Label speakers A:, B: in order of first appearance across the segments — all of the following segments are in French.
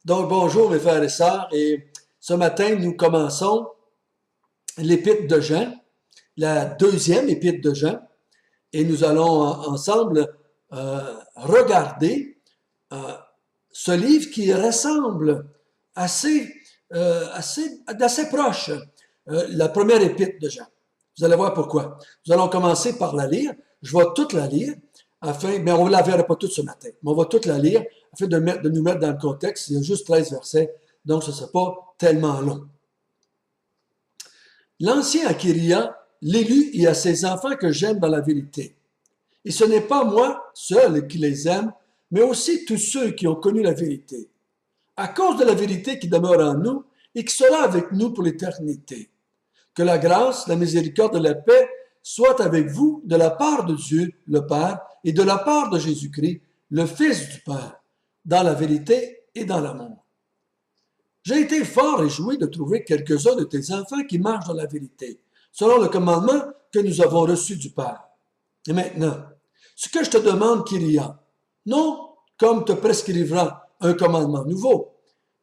A: Donc, bonjour mes frères et sœurs, et ce matin, nous commençons l'épître de Jean, la deuxième épître de Jean, et nous allons ensemble regarder euh, ce livre qui ressemble d'assez proche la première épître de Jean. Vous allez voir pourquoi. Nous allons commencer par la lire. Je vais toute la lire, mais on ne la verra pas toute ce matin, mais on va toute la lire afin de nous mettre dans le contexte. Il y a juste 13 versets, donc ce ne sera pas tellement long. L'ancien Achiria, l'élu, et à ses enfants que j'aime dans la vérité. Et ce n'est pas moi seul qui les aime, mais aussi tous ceux qui ont connu la vérité. À cause de la vérité qui demeure en nous et qui sera avec nous pour l'éternité. Que la grâce, la miséricorde et la paix soient avec vous de la part de Dieu, le Père, et de la part de Jésus-Christ, le Fils du Père, dans la vérité et dans l'amour. J'ai été fort réjoui de trouver quelques-uns de tes enfants qui marchent dans la vérité, selon le commandement que nous avons reçu du Père. Et maintenant, ce que je te demande qu'il y a, non comme te prescrivera un commandement nouveau,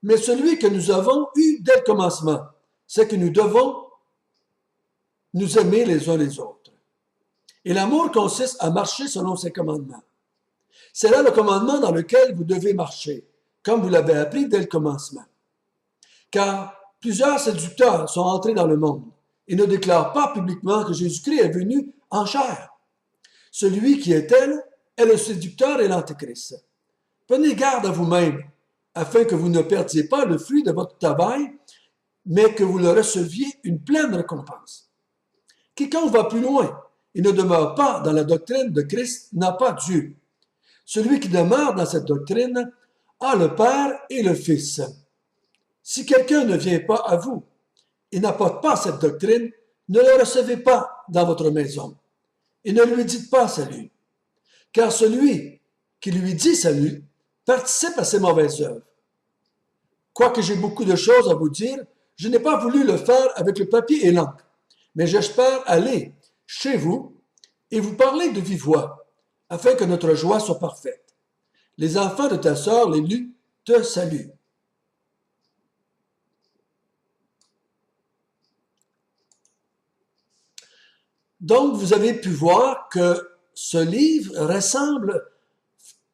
A: mais celui que nous avons eu dès le commencement, c'est que nous devons nous aimer les uns les autres. Et l'amour consiste à marcher selon ses commandements. C'est là le commandement dans lequel vous devez marcher, comme vous l'avez appris dès le commencement. Car plusieurs séducteurs sont entrés dans le monde et ne déclarent pas publiquement que Jésus-Christ est venu en chair. Celui qui est elle est le séducteur et l'antéchrist. Prenez garde à vous-même, afin que vous ne perdiez pas le fruit de votre travail, mais que vous le receviez une pleine récompense. Quiconque va plus loin et ne demeure pas dans la doctrine de Christ n'a pas Dieu. Celui qui demeure dans cette doctrine a le Père et le Fils. Si quelqu'un ne vient pas à vous et n'apporte pas cette doctrine, ne le recevez pas dans votre maison et ne lui dites pas salut. Car celui qui lui dit salut participe à ses mauvaises œuvres. Quoique j'ai beaucoup de choses à vous dire, je n'ai pas voulu le faire avec le papier et l'encre, mais j'espère aller chez vous et vous parler de vive voix, afin que notre joie soit parfaite. Les enfants de ta sœur, l'élu, te saluent. Donc, vous avez pu voir que ce livre ressemble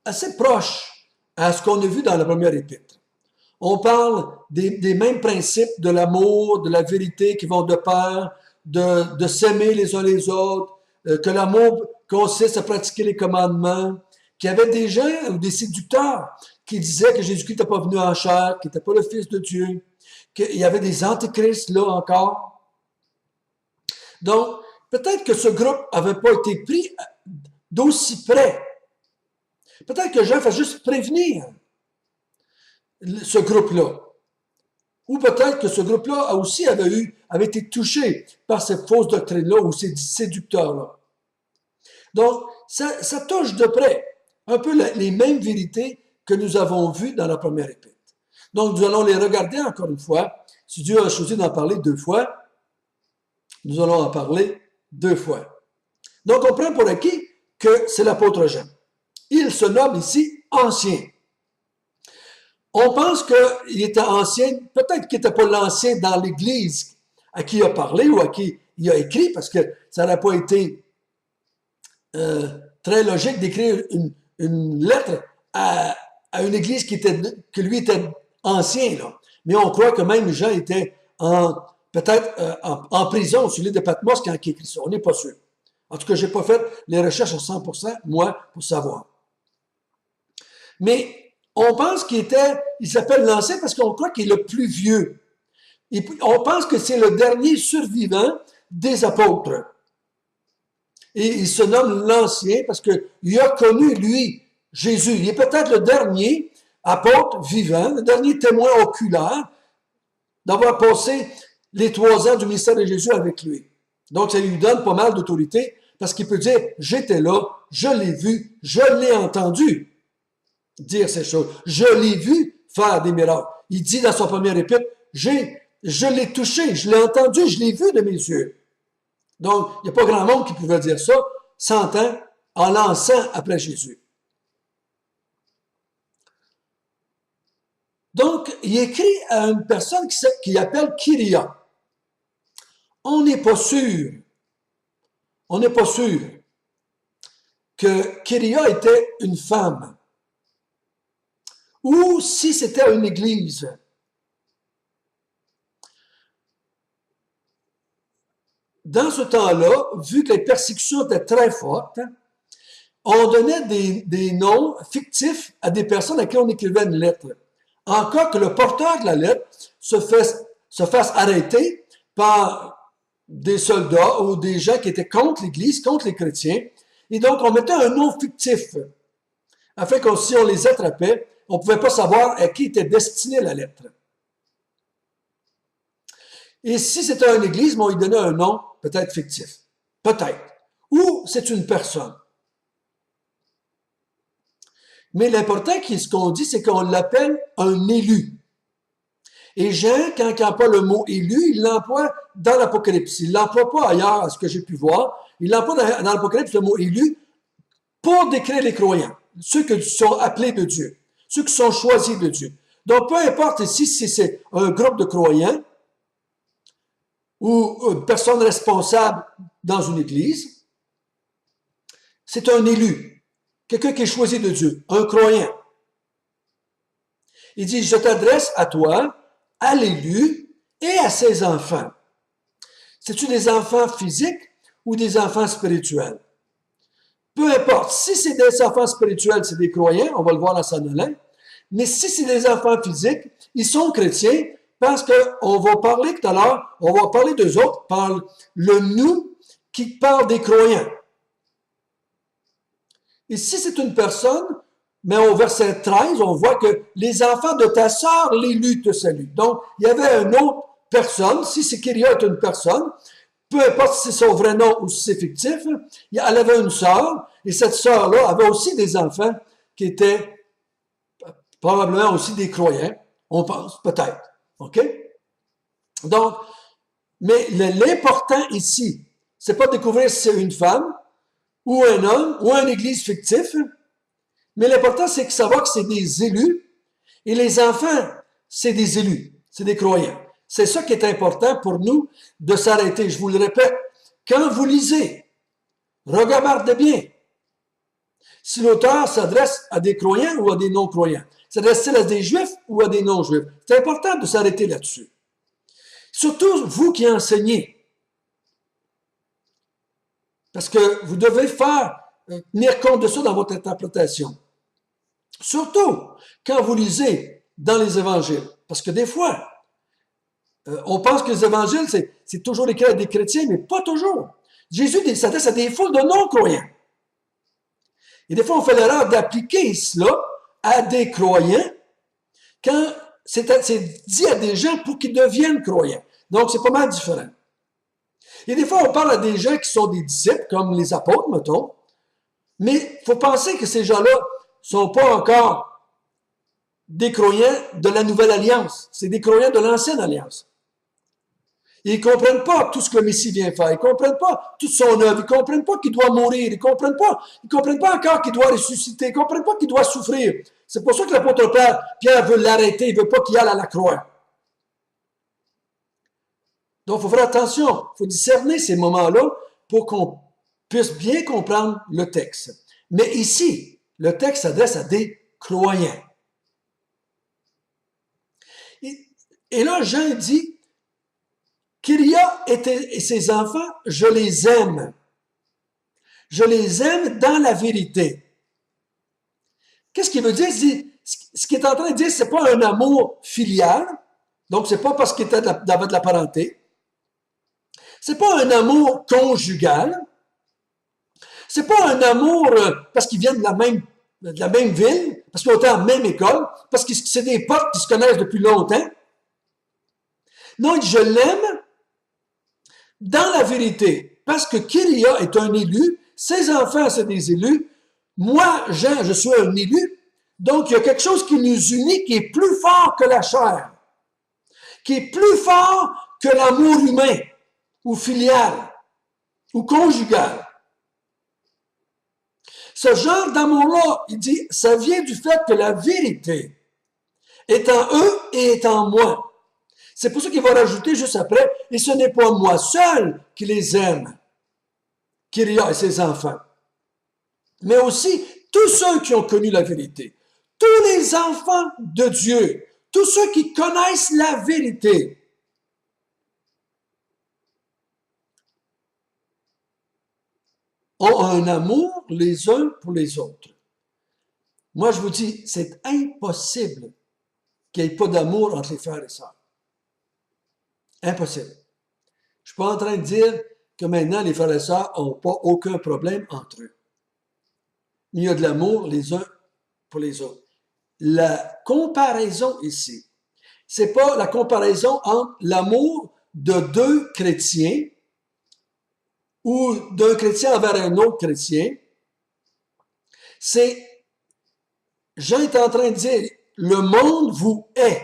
A: assez proche à ce qu'on a vu dans la première épître. On parle des mêmes principes de l'amour, de la vérité qui vont de pair, de s'aimer les uns les autres, que l'amour consiste à pratiquer les commandements, qu'il y avait des gens ou des séducteurs qui disaient que Jésus-Christ n'était pas venu en chair, qu'il n'était pas le Fils de Dieu, qu'il y avait des antéchrists là encore. Donc, peut-être que ce groupe n'avait pas été pris d'aussi près. Peut-être que Jean fait juste prévenir ce groupe-là. Ou peut-être que ce groupe-là aussi avait été touché par cette fausse doctrine-là ou ces séducteurs-là. Donc, ça touche de près un peu les mêmes vérités que nous avons vues dans la première épître. Donc, nous allons les regarder encore une fois. Si Dieu a choisi d'en parler 2 fois, nous allons en parler 2 fois. Donc, on prend pour acquis que c'est l'apôtre Jean. Il se nomme ici ancien. On pense qu'il était ancien, peut-être qu'il n'était pas l'ancien dans l'Église à qui il a parlé ou à qui il a écrit, parce que ça n'aurait pas été très logique d'écrire une lettre à une Église que lui était ancien. Là. Mais on croit que même Jean était peut-être en prison sur l'île de Patmos quand il écrit ça. On n'est pas sûr. En tout cas, je n'ai pas fait les recherches à 100%, moi, pour savoir. Mais on pense il s'appelle l'ancien parce qu'on croit qu'il est le plus vieux. Et on pense que c'est le dernier survivant des apôtres. Et il se nomme l'ancien parce qu'il a connu, lui, Jésus. Il est peut-être le dernier apôtre vivant, le dernier témoin oculaire d'avoir passé les 3 ans du ministère de Jésus avec lui. Donc, ça lui donne pas mal d'autorité parce qu'il peut dire « J'étais là, je l'ai vu, je l'ai entendu » dire ces choses. Je l'ai vu faire des miracles. Il dit dans son premier épître, je l'ai touché, je l'ai entendu, je l'ai vu de mes yeux. Donc, il n'y a pas grand monde qui pouvait dire ça 100 ans en lançant après Jésus. Donc, il écrit à une personne qui appelle Kyria. On n'est pas sûr que Kyria était une femme ou si c'était une église. Dans ce temps-là, vu que les persécutions étaient très fortes, on donnait des noms fictifs à des personnes à qui on écrivait une lettre. En cas que le porteur de la lettre se fasse arrêter par des soldats ou des gens qui étaient contre l'Église, contre les chrétiens. Et donc, on mettait un nom fictif, afin que si on les attrapait, on ne pouvait pas savoir à qui était destinée la lettre. Et si c'était une église, on lui donnait un nom peut-être fictif. Peut-être. Ou c'est une personne. Mais l'important, ce qu'on dit, c'est qu'on l'appelle un élu. Et Jean, quand il emploie le mot élu, il l'emploie dans l'Apocalypse. Il ne l'emploie pas ailleurs, à ce que j'ai pu voir. Il l'emploie dans l'Apocalypse, le mot élu, pour décrire les croyants, ceux qui sont appelés de Dieu, ceux qui sont choisis de Dieu. Donc, peu importe ici si c'est un groupe de croyants ou une personne responsable dans une église, c'est un élu, quelqu'un qui est choisi de Dieu, un croyant. Il dit, je t'adresse à toi, à l'élu et à ses enfants. C'est-tu des enfants physiques ou des enfants spirituels? Peu importe, si c'est des enfants spirituels, c'est des croyants, on va le voir dans Saint Nolin, mais si c'est des enfants physiques, ils sont chrétiens parce qu'on va parler tout à l'heure, on va parler d'eux autres par le nous qui parle des croyants. Et si c'est une personne, mais au verset 13, on voit que les enfants de ta sœur, l'élu te saluent. Donc, il y avait une autre personne, si c'est Kyria est une personne, peu importe si c'est son vrai nom ou si c'est fictif, elle avait une sœur, et cette sœur-là avait aussi des enfants qui étaient probablement aussi des croyants, on pense, peut-être. OK? Donc, mais l'important ici, c'est pas de découvrir si c'est une femme, ou un homme, ou une église fictif, mais l'important, c'est de savoir que c'est des élus, et les enfants, c'est des élus, c'est des croyants. C'est ça qui est important pour nous de s'arrêter. Je vous le répète, quand vous lisez, regardez bien. Si l'auteur s'adresse à des croyants ou à des non-croyants, s'adresse-t-il à des juifs ou à des non-juifs? C'est important de s'arrêter là-dessus. Surtout vous qui enseignez. Parce que vous devez tenir compte de ça dans votre interprétation. Surtout quand vous lisez dans les évangiles. Parce que des fois, on pense que les évangiles, c'est toujours écrit à des chrétiens, mais pas toujours. Jésus s'adresse à des foules de non-croyants. Et des fois, on fait l'erreur d'appliquer cela à des croyants quand c'est dit à des gens pour qu'ils deviennent croyants. Donc, c'est pas mal différent. Et des fois, on parle à des gens qui sont des disciples, comme les apôtres, mettons, mais il faut penser que ces gens-là ne sont pas encore des croyants de la Nouvelle Alliance. C'est des croyants de l'Ancienne Alliance. Ils ne comprennent pas tout ce que le Messie vient faire. Ils ne comprennent pas toute son œuvre. Ils ne comprennent pas qu'il doit mourir. Ils ne comprennent pas encore qu'il doit ressusciter. Ils ne comprennent pas qu'il doit souffrir. C'est pour ça que l'apôtre Pierre veut l'arrêter. Il ne veut pas qu'il aille à la croix. Donc, il faut faire attention. Il faut discerner ces moments-là pour qu'on puisse bien comprendre le texte. Mais ici, le texte s'adresse à des croyants. Et là, Jean dit, Kyria et ses enfants, je les aime. Je les aime dans la vérité. Qu'est-ce qu'il veut dire? Ce qu'il est en train de dire, c'est pas un amour filial. Donc, c'est pas parce qu'il était de la parenté. C'est pas un amour conjugal. C'est pas un amour parce qu'ils viennent de la même ville, parce qu'ils ont été en même école, parce que c'est des potes qui se connaissent depuis longtemps. Non, je l'aime dans la vérité, parce que Kyria est un élu, ses enfants, c'est des élus, moi, Jean, je suis un élu, donc il y a quelque chose qui nous unit, qui est plus fort que la chair, qui est plus fort que l'amour humain, ou filial, ou conjugal. Ce genre d'amour-là, il dit, ça vient du fait que la vérité est en eux et est en moi. C'est pour ça qu'il va rajouter juste après, et ce n'est pas moi seul qui les aime, Kyria et ses enfants, mais aussi tous ceux qui ont connu la vérité, tous les enfants de Dieu, tous ceux qui connaissent la vérité. Ont un amour les uns pour les autres. Moi, je vous dis, c'est impossible qu'il n'y ait pas d'amour entre les frères et sœurs. Impossible. Je ne suis pas en train de dire que maintenant, les frères et sœurs n'ont pas aucun problème entre eux. Il y a de l'amour les uns pour les autres. La comparaison ici, c'est pas la comparaison entre l'amour de deux chrétiens ou d'un chrétien envers un autre chrétien. C'est, Jean est en train de dire, le monde vous hait.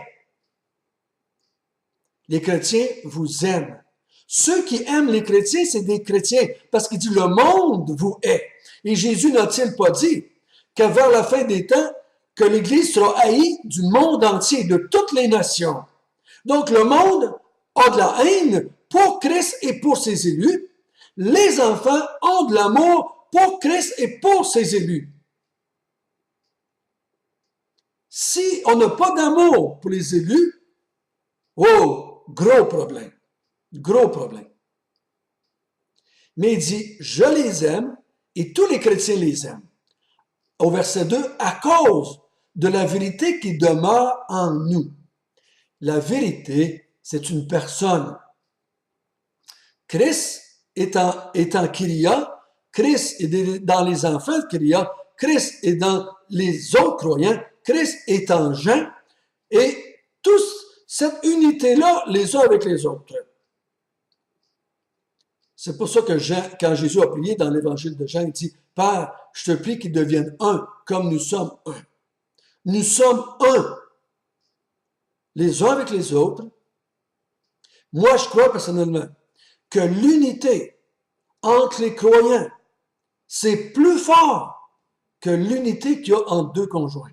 A: Les chrétiens vous aiment. Ceux qui aiment les chrétiens, c'est des chrétiens, parce qu'il dit, le monde vous hait. Et Jésus n'a-t-il pas dit qu'à vers la fin des temps, que l'Église sera haïe du monde entier, de toutes les nations. Donc le monde a de la haine pour Christ et pour ses élus. Les enfants ont de l'amour pour Christ et pour ses élus. Si on n'a pas d'amour pour les élus, oh, gros problème. Gros problème. Mais il dit, je les aime et tous les chrétiens les aiment. Au verset 2, à cause de la vérité qui demeure en nous. La vérité, c'est une personne. Christ est en Kyria, Christ est dans les enfants de Kyria, Christ est dans les autres croyants, Christ est en Jean, et tous cette unité-là, les uns avec les autres. C'est pour ça que Jean, quand Jésus a prié dans l'évangile de Jean, il dit, Père, je te prie qu'ils deviennent un, comme nous sommes un. Nous sommes un, les uns avec les autres. Moi, je crois personnellement que l'unité entre les croyants, c'est plus fort que l'unité qu'il y a entre deux conjoints.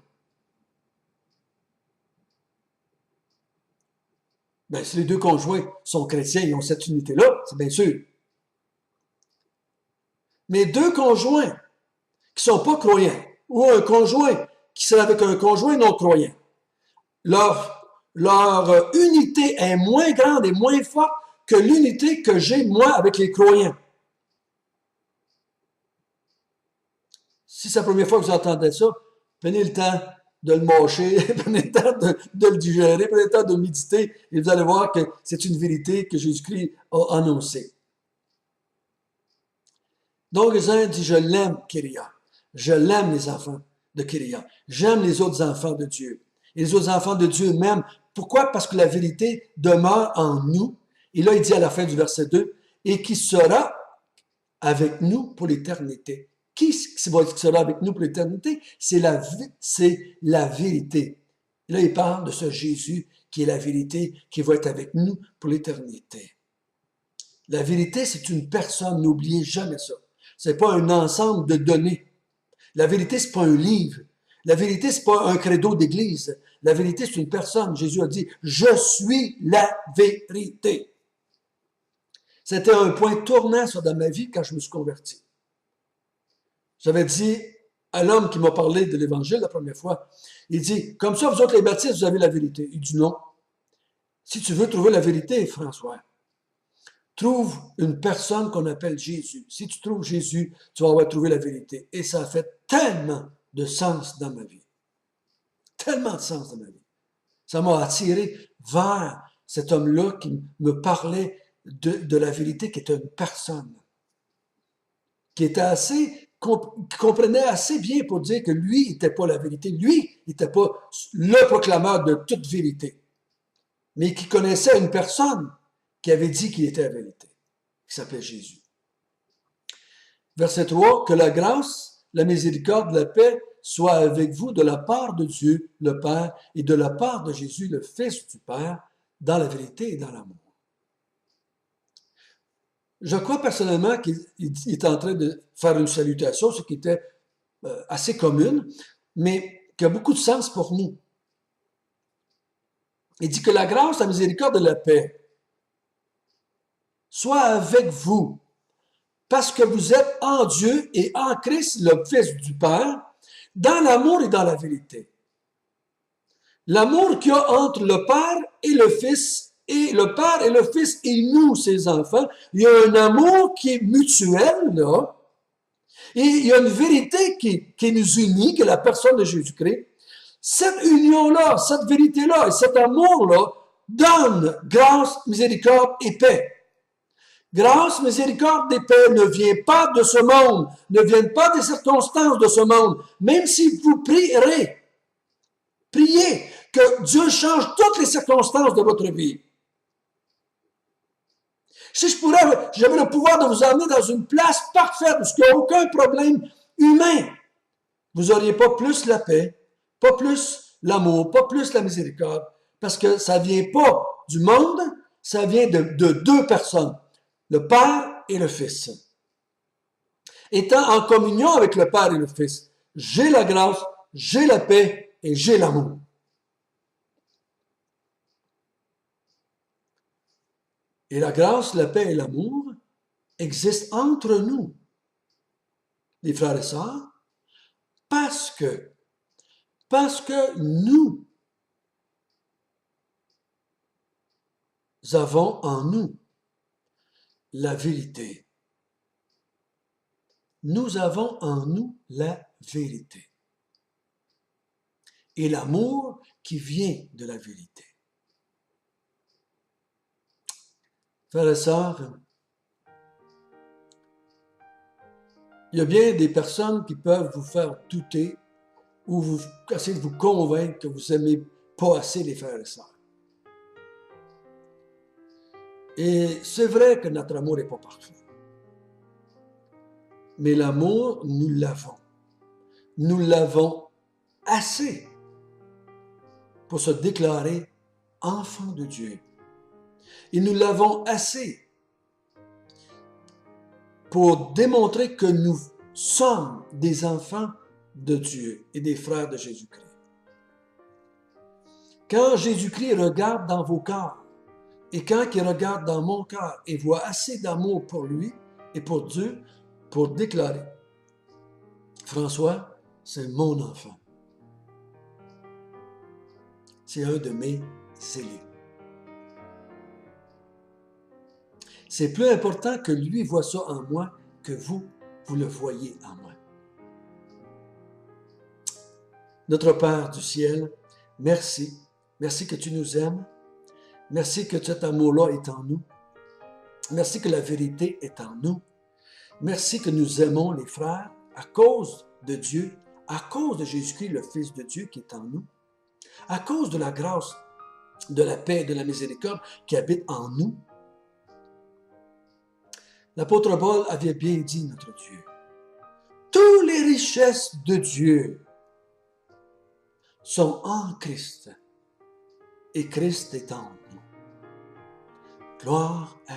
A: Bien, si les deux conjoints sont chrétiens et ont cette unité-là, c'est bien sûr. Mais deux conjoints qui ne sont pas croyants, ou un conjoint qui serait avec un conjoint non croyant, leur unité est moins grande et moins forte que l'unité que j'ai, moi, avec les croyants. Si c'est la première fois que vous entendez ça, prenez le temps de le mâcher, prenez le temps de le digérer, prenez le temps de méditer, et vous allez voir que c'est une vérité que Jésus-Christ a annoncée. Donc, Jean dit, je l'aime, Kyria. Je l'aime, les enfants de Kyria. J'aime les autres enfants de Dieu. Et les autres enfants de Dieu m'aiment. Pourquoi? Parce que la vérité demeure en nous. Et là, il dit à la fin du verset 2, et qui sera avec nous pour l'éternité. Qui sera avec nous pour l'éternité? C'est la vérité. Et là, il parle de ce Jésus qui est la vérité, qui va être avec nous pour l'éternité. La vérité, c'est une personne, n'oubliez jamais ça. C'est pas un ensemble de données. La vérité, c'est pas un livre. La vérité, c'est pas un credo d'église. La vérité, c'est une personne. Jésus a dit, je suis la vérité. C'était un point tournant ça, dans ma vie quand je me suis converti. J'avais dit à l'homme qui m'a parlé de l'Évangile la première fois, il dit, comme ça, vous autres les baptistes, vous avez la vérité. Il dit non. Si tu veux trouver la vérité, François, trouve une personne qu'on appelle Jésus. Si tu trouves Jésus, tu vas avoir trouvé la vérité. Et ça a fait tellement de sens dans ma vie. Tellement de sens dans ma vie. Ça m'a attiré vers cet homme-là qui me parlait de la vérité, qui était une personne, qui était qui comprenait assez bien pour dire que lui n'était pas la vérité. Lui n'était pas le proclameur de toute vérité, mais qui connaissait une personne qui avait dit qu'il était la vérité, qui s'appelait Jésus. Verset 3, que la grâce, la miséricorde, la paix soit avec vous de la part de Dieu, le Père, et de la part de Jésus, le Fils du Père, dans la vérité et dans l'amour. Je crois personnellement qu'il est en train de faire une salutation, ce qui était assez commune, mais qui a beaucoup de sens pour nous. Il dit que la grâce, la miséricorde et la paix soient avec vous, parce que vous êtes en Dieu et en Christ, le Fils du Père, dans l'amour et dans la vérité. L'amour qu'il y a entre le Père et le Fils, et le Père et le Fils et nous, ses enfants, il y a un amour qui est mutuel, là, et il y a une vérité qui nous unit, qui est la personne de Jésus-Christ. Cette union-là, cette vérité-là et cet amour-là donne grâce, miséricorde et paix. Grâce, miséricorde et paix ne vient pas de ce monde, ne viennent pas des circonstances de ce monde. Même si vous prierez, priez que Dieu change toutes les circonstances de votre vie. Si j'avais le pouvoir de vous emmener dans une place parfaite où il n'y a aucun problème humain, vous n'auriez pas plus la paix, pas plus l'amour, pas plus la miséricorde, parce que ça ne vient pas du monde, ça vient de deux personnes, le Père et le Fils. Étant en communion avec le Père et le Fils, j'ai la grâce, j'ai la paix et j'ai l'amour. Et la grâce, la paix et l'amour existent entre nous, les frères et sœurs, parce que nous avons en nous la vérité. Nous avons en nous la vérité. Et l'amour qui vient de la vérité. Frères et sœurs, il y a bien des personnes qui peuvent vous faire douter ou vous essayer de vous convaincre que vous n'aimez pas assez les frères et sœurs. Et c'est vrai que notre amour n'est pas parfait. Mais l'amour, nous l'avons. Nous l'avons assez pour se déclarer enfant de Dieu. Et nous l'avons assez pour démontrer que nous sommes des enfants de Dieu et des frères de Jésus-Christ. Quand Jésus-Christ regarde dans vos cœurs et quand il regarde dans mon cœur et voit assez d'amour pour lui et pour Dieu pour déclarer, François, c'est mon enfant. C'est un de mes élus. C'est plus important que lui voit ça en moi que vous le voyez en moi. Notre Père du ciel, merci. Merci que tu nous aimes. Merci que cet amour-là est en nous. Merci que la vérité est en nous. Merci que nous aimons les frères à cause de Dieu, à cause de Jésus-Christ, le Fils de Dieu qui est en nous, à cause de la grâce, de la paix et de la miséricorde qui habite en nous. L'apôtre Paul avait bien dit, notre Dieu, toutes les richesses de Dieu sont en Christ et Christ est en nous. Gloire à